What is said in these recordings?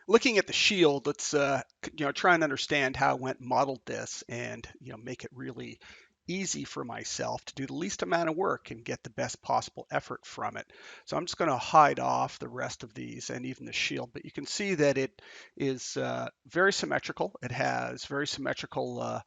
looking at the shield, let's try and understand how I went and modeled this, and make it really easy for myself to do the least amount of work and get the best possible effort from it. So I'm just going to hide off the rest of these and even the shield, but you can see that it is very symmetrical. It has very symmetrical,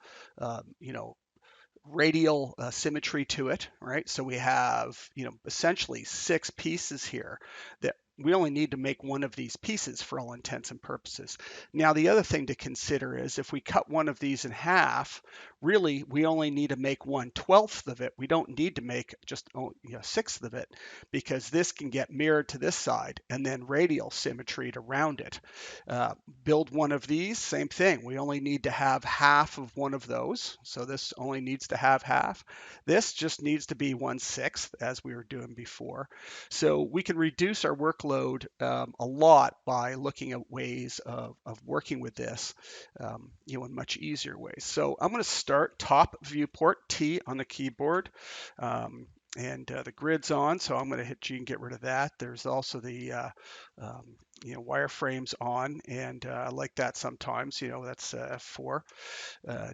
radial symmetry to it, right? So we have, essentially 6 pieces here that we only need to make one of these pieces for all intents and purposes. Now, the other thing to consider is if we cut one of these in half, really we only need to make 1/12 of it. We don't need to make just 1/6 of it, because this can get mirrored to this side and then radial symmetry to round it. Build one of these, same thing. We only need to have half of one of those. So this only needs to have half. This just needs to be 1/6, as we were doing before. So we can reduce our workload a lot by looking at ways of working with this, in much easier ways. So I'm going to start top viewport T on the keyboard. And the grid's on, so I'm going to hit G and get rid of that. There's also the wireframes on, and I like that sometimes. That's F4.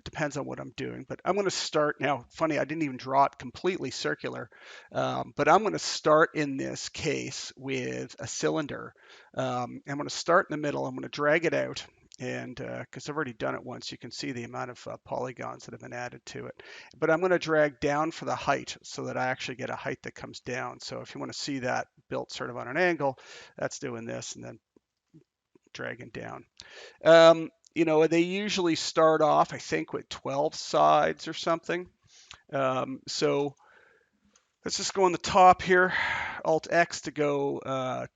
Depends on what I'm doing, but I'm going to start now. Funny, I didn't even draw it completely circular, but I'm going to start in this case with a cylinder. I'm going to start in the middle. I'm going to drag it out. And because I've already done it once, you can see the amount of polygons that have been added to it. But I'm going to drag down for the height so that I actually get a height that comes down. So if you want to see that built sort of on an angle, that's doing this and then dragging down. They usually start off, I think, with 12 sides or something. So let's just go on the top here, Alt X to go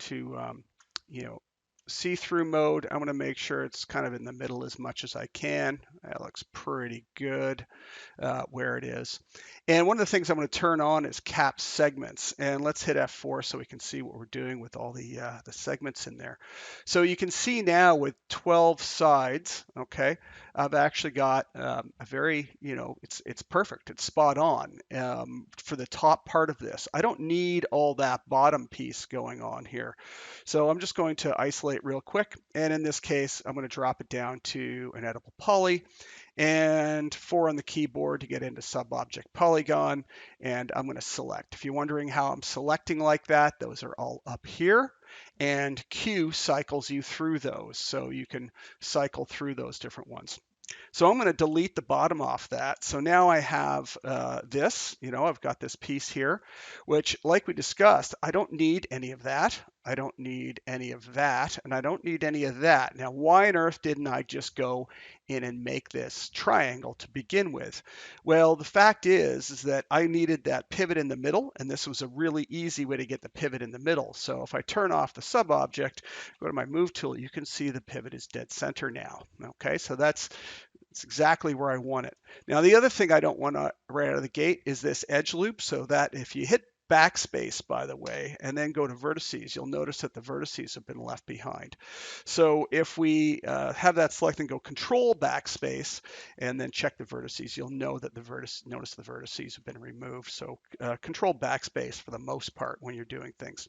see-through mode. I'm going to make sure it's kind of in the middle as much as I can. That looks pretty good where it is. And one of the things I'm going to turn on is cap segments. And let's hit F4 so we can see what we're doing with all the segments in there. So you can see now with 12 sides, okay, I've actually got a very, it's perfect. It's spot on for the top part of this. I don't need all that bottom piece going on here. So I'm just going to isolate real quick. And in this case, I'm going to drop it down to an editable poly and 4 on the keyboard to get into sub-object polygon. And I'm going to select. If you're wondering how I'm selecting like that, those are all up here. And Q cycles you through those. So you can cycle through those different ones. So I'm going to delete the bottom off that. So now I have this, I've got this piece here, which, like we discussed, I don't need any of that. I don't need any of that, and I don't need any of that. Now, why on earth didn't I just go in and make this triangle to begin with? Well, the fact is that I needed that pivot in the middle, and this was a really easy way to get the pivot in the middle. So if I turn off the sub-object, go to my move tool, you can see the pivot is dead center now. Okay, so that's exactly where I want it. Now, the other thing I don't want right out of the gate is this edge loop, so that if you hit backspace, by the way, and then go to vertices, you'll notice that the vertices have been left behind. So if we have that select and go control backspace and then check the vertices, you'll know that notice the vertices have been removed. So control backspace for the most part when you're doing things.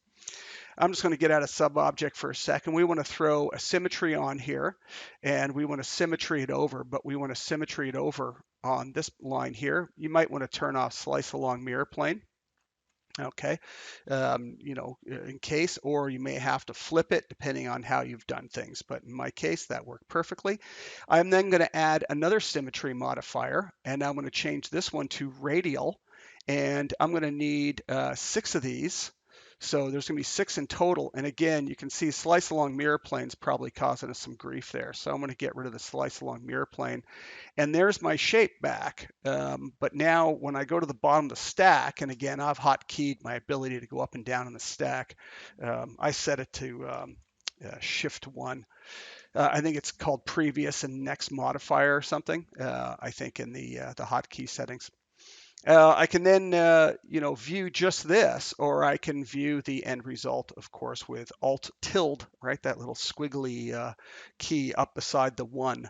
I'm just going to get out of sub-object for a second. We want to throw a symmetry on here, and we want to symmetry it over, but we want to symmetry it over on this line here. You might want to turn off slice along mirror plane. Okay, in case, or you may have to flip it depending on how you've done things. But in my case, that worked perfectly. I'm then going to add another symmetry modifier, and I'm going to change this one to radial, and I'm going to need 6 of these. So there's going to be 6 in total. And again, you can see slice along mirror plane's probably causing us some grief there. So I'm going to get rid of the slice along mirror plane. And there's my shape back. But now when I go to the bottom of the stack, and again, I've hotkeyed my ability to go up and down in the stack. I set it to Shift 1. I think it's called previous and next modifier or something, I think in the hotkey settings. I can then, view just this, or I can view the end result, of course, with Alt tilde, right? That little squiggly key up beside the 1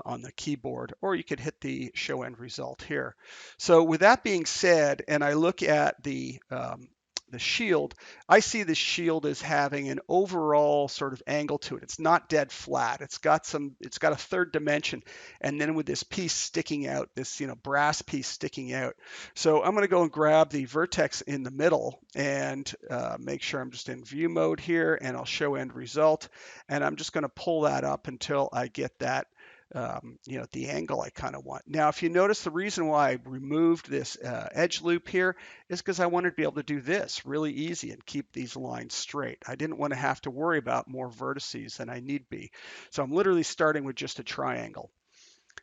on the keyboard, or you could hit the show end result here. So with that being said, and I look at the the shield, I see the shield as having an overall sort of angle to it. It's not dead flat. It's got a third dimension, and then with this piece sticking out, this brass piece sticking out. So I'm going to go and grab the vertex in the middle and make sure I'm just in view mode here, and I'll show end result, and I'm just going to pull that up until I get that the angle I kind of want. Now, if you notice, the reason why I removed this edge loop here is because I wanted to be able to do this really easy and keep these lines straight. I didn't want to have to worry about more vertices than I need be. So I'm literally starting with just a triangle.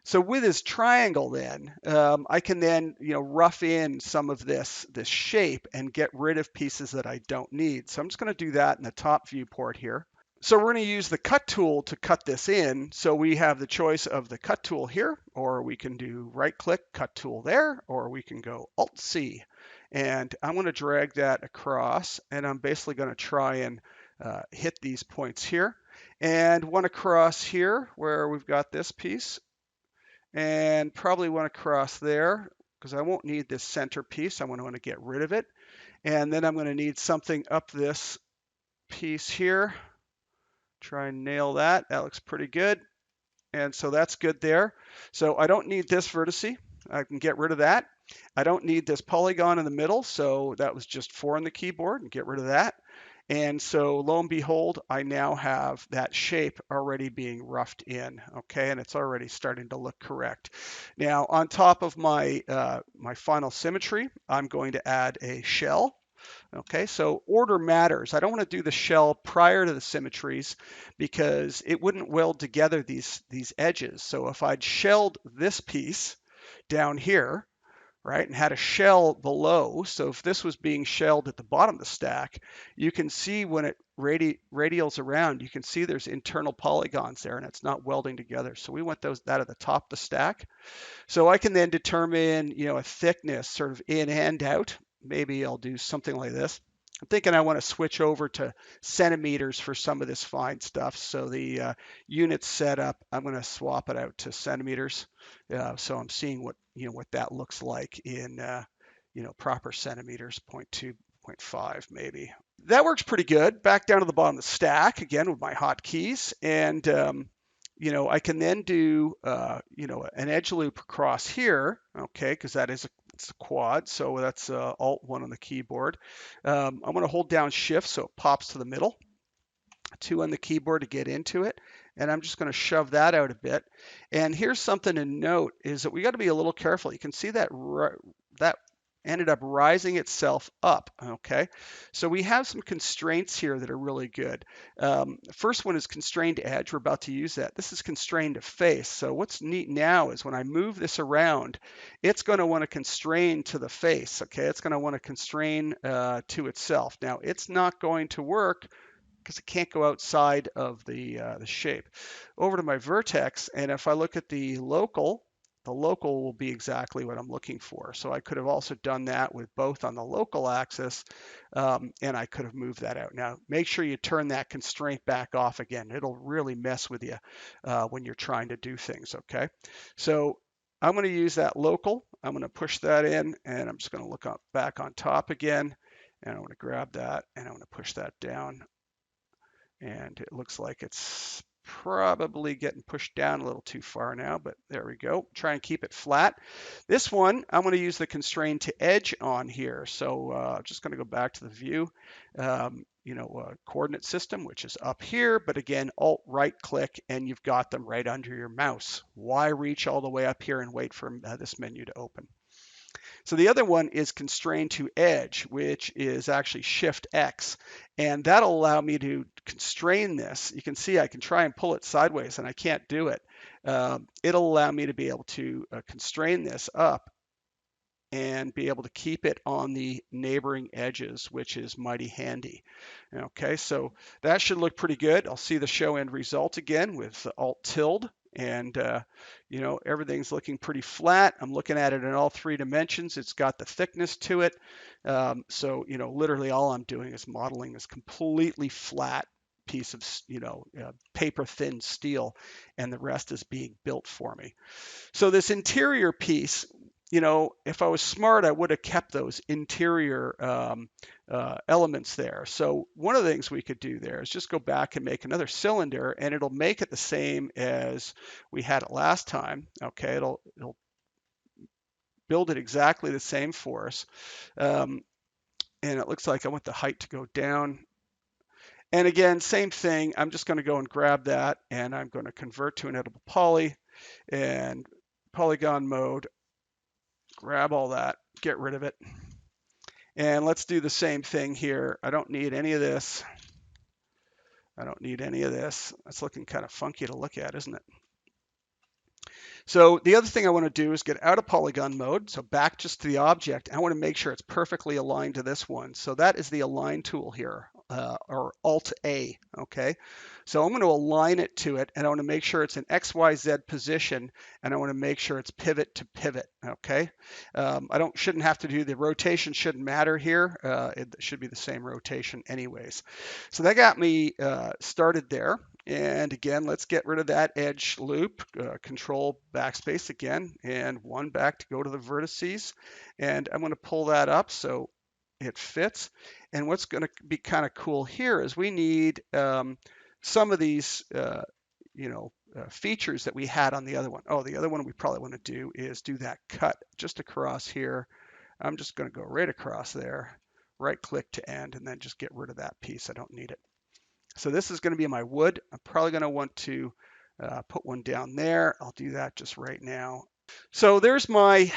So with this triangle then, I can then, rough in some of this shape and get rid of pieces that I don't need. So I'm just going to do that in the top viewport here. So we're going to use the cut tool to cut this in. So we have the choice of the cut tool here, or we can do right click, cut tool there, or we can go Alt C. And I'm going to drag that across, and I'm basically going to try and hit these points here. And one across here where we've got this piece, and probably one across there because I won't need this center piece. I want to get rid of it. And then I'm going to need something up this piece here. Try and nail that. That looks pretty good. And so that's good there. So I don't need this vertice. I can get rid of that. I don't need this polygon in the middle. So that was just 4 on the keyboard, and get rid of that. And so lo and behold, I now have that shape already being roughed in, okay? And it's already starting to look correct. Now, on top of my, my final symmetry, I'm going to add a shell. Okay, so order matters. I don't want to do the shell prior to the symmetries because it wouldn't weld together these edges. So if I'd shelled this piece down here, right, and had a shell below, so if this was being shelled at the bottom of the stack, you can see when it radials around, you can see there's internal polygons there and it's not welding together. So we want that at the top of the stack. So I can then determine, a thickness sort of in and out. Maybe I'll do something like this. I'm thinking I want to switch over to centimeters for some of this fine stuff. So the unit setup, I'm going to swap it out to centimeters. So I'm seeing what that looks like in proper centimeters, 0.2, 0.5 maybe. That works pretty good. Back down to the bottom of the stack again with my hotkeys, and I can then do, an edge loop across here, okay, because it's a quad, so that's Alt-1 on the keyboard. I'm going to hold down Shift so it pops to the middle, 2 on the keyboard to get into it, and I'm just going to shove that out a bit. And here's something to note is that we got to be a little careful. You can see that that ended up rising itself up, okay? So we have some constraints here that are really good. First one is constrained edge. We're about to use that. This is constrained to face. So what's neat now is when I move this around, it's going to want to constrain to the face, okay? It's going to want to constrain to itself. Now, it's not going to work because it can't go outside of the shape. Over to my vertex, and if I look at the local will be exactly what I'm looking for. So I could have also done that with both on the local axis, and I could have moved that out. Now, make sure you turn that constraint back off again. It'll really mess with you when you're trying to do things, okay? So I'm going to use that local. I'm going to push that in, and I'm just going to look up back on top again, and I'm going to grab that, and I'm going to push that down. And it looks like it's probably getting pushed down a little too far now, but there we go. Try and keep it flat. This one, I'm going to use the constrain to edge on here. So I'm just going to go back to the view, coordinate system, which is up here. But again, Alt right click, and you've got them right under your mouse. Why reach all the way up here and wait for this menu to open? So the other one is constrained to edge, which is actually Shift X. And that'll allow me to constrain this. You can see I can try and pull it sideways and I can't do it. It'll allow me to be able to constrain this up and be able to keep it on the neighboring edges, which is mighty handy. Okay, so that should look pretty good. I'll see the show end result again with Alt tilde. And, everything's looking pretty flat. I'm looking at it in all 3 dimensions. It's got the thickness to it. So, literally all I'm doing is modeling this completely flat piece of, paper thin steel, and the rest is being built for me. So this interior piece, if I was smart, I would have kept those interior elements there. So one of the things we could do there is just go back and make another cylinder, and it'll make it the same as we had it last time. Okay, it'll build it exactly the same for us. Um, and it looks like I want the height to go down. And again, same thing. I'm just going to go and grab that, and I'm going to convert to an editable poly and polygon mode, grab all that, get rid of it. And let's do the same thing here. I don't need any of this. I don't need any of this. That's looking kind of funky to look at, isn't it? So the other thing I want to do is get out of polygon mode. So back just to the object. I want to make sure it's perfectly aligned to this one. So that is the align tool here, or Alt A. Okay. So I'm going to align it to it, and I want to make sure it's in XYZ position, and I want to make sure it's pivot to pivot. Okay. I shouldn't have to do the rotation. Shouldn't matter here. It should be the same rotation anyways. So that got me started there. And again, let's get rid of that edge loop, control backspace again, and one back to go to the vertices. And I'm going to pull that up so it fits. And what's going to be kind of cool here is we need some of these, features that we had on the other one. Oh, the other one we probably want to do is do that cut just across here. I'm just going to go right across there, right click to end, and then just get rid of that piece. I don't need it. So this is going to be my wood. I'm probably going to want to put one down there. I'll do that just right now. So there's my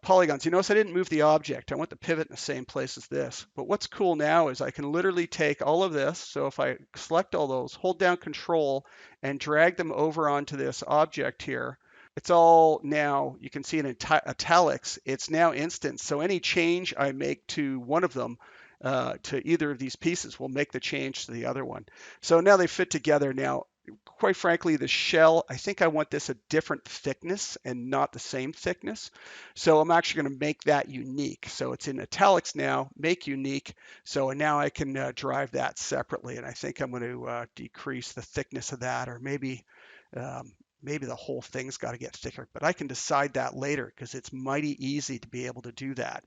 polygons. You notice I didn't move the object. I want the pivot in the same place as this. But what's cool now is I can literally take all of this. So if I select all those, hold down Control, and drag them over onto this object here, it's all now, you can see it in italics, it's now instant. So any change I make to one of them, to either of these pieces, will make the change to the other one. So now they fit together. Now, quite frankly, the shell, I think I want this a different thickness and not the same thickness. So I'm actually going to make that unique. So it's in italics now, make unique. So now I can drive that separately. And I think I'm going to decrease the thickness of that, or maybe the whole thing's got to get thicker, but I can decide that later because it's mighty easy to be able to do that.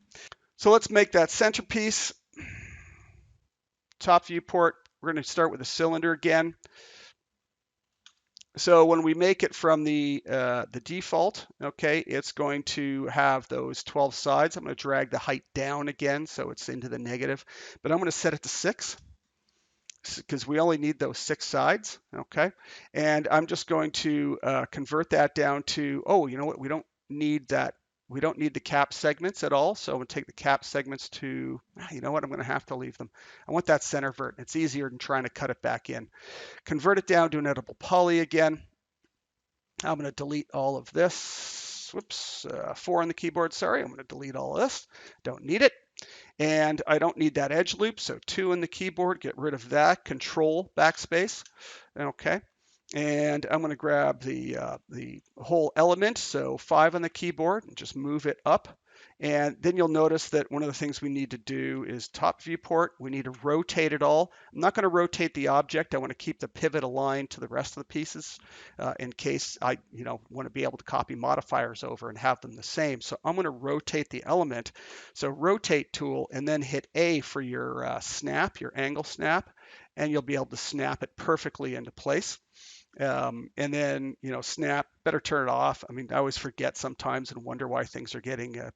So let's make that centerpiece. Top viewport, we're going to start with a cylinder again. So when we make it from the default, okay, it's going to have those 12 sides. I'm going to drag the height down again so it's into the negative, but I'm going to set it to 6 because we only need those 6 sides, okay? And I'm just going to convert that down to, oh, you know what? We don't need that. We don't need the cap segments at all. So I'm going to take the cap segments to, you know what? I'm going to have to leave them. I want that center vert. It's easier than trying to cut it back in. Convert it down to an editable poly again. I'm going to delete all of this. Whoops, 4 on the keyboard, sorry. I'm going to delete all of this. Don't need it. And I don't need that edge loop, so 2 on the keyboard, get rid of that. Control backspace, okay. And I'm going to grab the whole element, so 5 on the keyboard, and just move it up. And then you'll notice that one of the things we need to do is top viewport. We need to rotate it all. I'm not going to rotate the object. I want to keep the pivot aligned to the rest of the pieces in case I want to be able to copy modifiers over and have them the same. So I'm going to rotate the element. So rotate tool, and then hit A for your snap, your angle snap, and you'll be able to snap it perfectly into place. And then, snap, better turn it off. I mean, I always forget sometimes and wonder why things are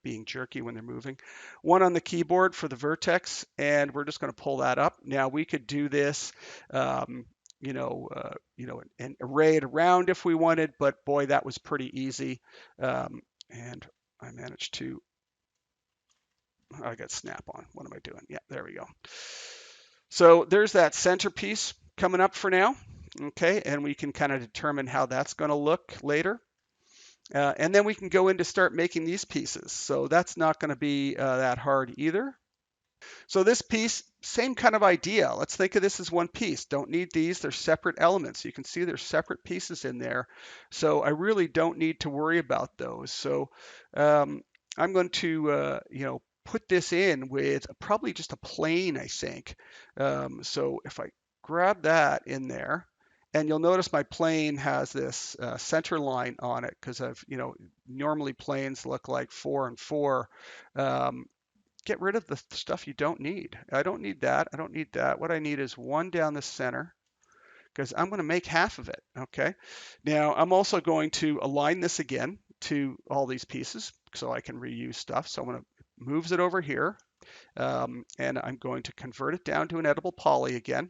being jerky when they're moving. 1 on the keyboard for the vertex, and we're just going to pull that up. Now we could do this, and array it around if we wanted, but boy, that was pretty easy. And I managed to, I got snap on. What am I doing? Yeah, there we go. So there's that centerpiece coming up for now. Okay, and we can kind of determine how that's going to look later. And then we can go in to start making these pieces. So that's not going to be that hard either. So this piece, same kind of idea. Let's think of this as one piece. Don't need these. They're separate elements. You can see there's separate pieces in there. So I really don't need to worry about those. So I'm going to, put this in with probably just a plane, I think. So if I grab that in there, And you'll notice my plane has this center line on it because normally planes look like 4 and 4. Um, get rid of the stuff you don't need. I don't need that. I don't need that. What I need is one down the center because I'm going to make half of it. Okay. Now I'm also going to align this again to all these pieces so I can reuse stuff. So I'm going to moves it over here. And I'm going to convert it down to an edible poly again.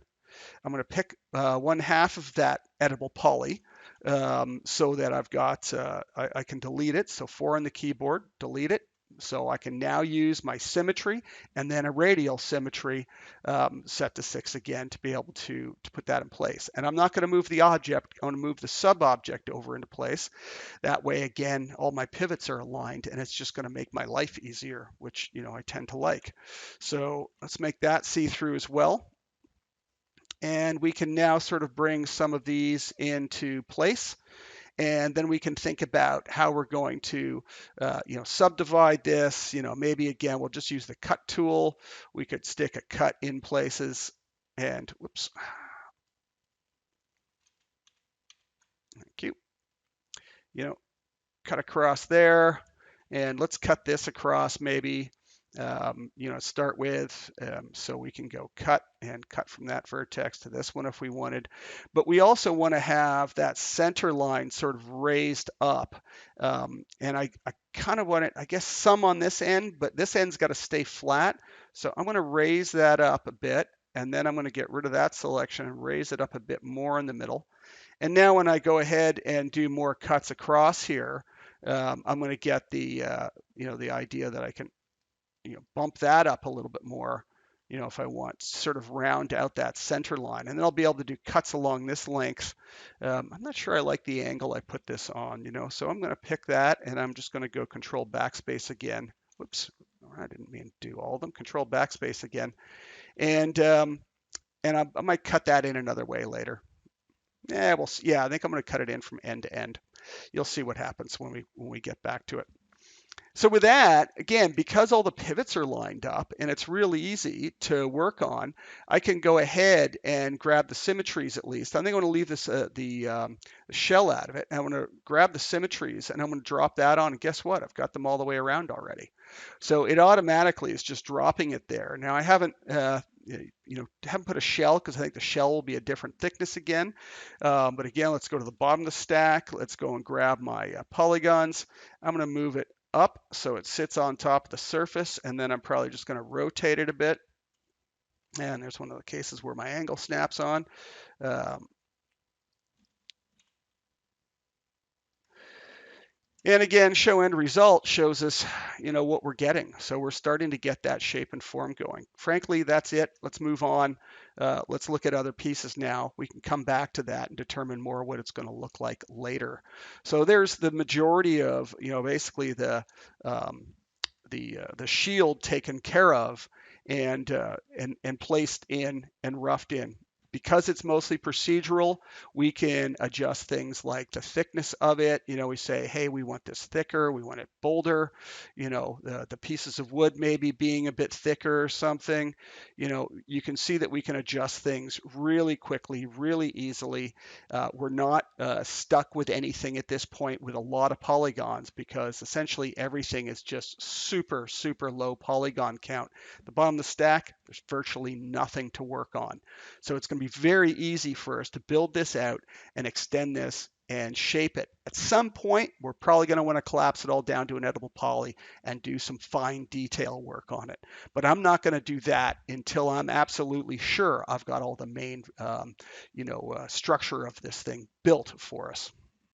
I'm going to pick 1/2 of that edible poly so that I've got, I can delete it. So 4 on the keyboard, delete it. So I can now use my symmetry and then a radial symmetry set to 6 again to be able to put that in place. And I'm not going to move the object, I'm going to move the sub object over into place. That way, again, all my pivots are aligned and it's just going to make my life easier, which, I tend to like. So let's make that see through as well. And we can now sort of bring some of these into place. And then we can think about how we're going to, subdivide this. Maybe again, we'll just use the cut tool. We could stick a cut in places and whoops. Thank you. Cut across there. And let's cut this across maybe, start with, so we can go cut and cut from that vertex to this one if we wanted. But we also want to have that center line sort of raised up. And I kind of want it, I guess, some on this end, but this end's got to stay flat. So I'm going to raise that up a bit. And then I'm going to get rid of that selection and raise it up a bit more in the middle. And now when I go ahead and do more cuts across here, I'm going to get the idea that I can, bump that up a little bit more, if I want, sort of round out that center line. And then I'll be able to do cuts along this length. I'm not sure I like the angle I put this on, so I'm going to pick that and I'm just going to go Control Backspace again. Whoops, I didn't mean to do all of them. Control Backspace again. And I might cut that in another way later. Yeah, I think I'm going to cut it in from end to end. You'll see what happens when we get back to it. So with that, again, because all the pivots are lined up and it's really easy to work on, I can go ahead and grab the symmetries at least. I think I'm going to leave this the shell out of it. And I'm going to grab the symmetries and I'm going to drop that on. And guess what? I've got them all the way around already. So it automatically is just dropping it there. Now I haven't put a shell because I think the shell will be a different thickness again. But again, let's go to the bottom of the stack. Let's go and grab my polygons. I'm going to move it up so it sits on top of the surface, and then I'm probably just going to rotate it a bit. And there's one of the cases where my angle snaps on. And again, show end result shows us, what we're getting. So we're starting to get that shape and form going. Frankly, that's it. Let's move on. Let's look at other pieces now. We can come back to that and determine more what it's going to look like later. So there's the majority of, basically the shield taken care of and placed in and roughed in. Because it's mostly procedural, we can adjust things like the thickness of it. We say, hey, we want this thicker, we want it bolder. The pieces of wood maybe being a bit thicker or something. You can see that we can adjust things really quickly, really easily. We're not stuck with anything at this point with a lot of polygons because essentially everything is just super, super low polygon count. The bottom of the stack, there's virtually nothing to work on. So it's going to be very easy for us to build this out and extend this and shape it. At some point, we're probably going to want to collapse it all down to an edible poly and do some fine detail work on it. But I'm not going to do that until I'm absolutely sure I've got all the main, structure of this thing built for us.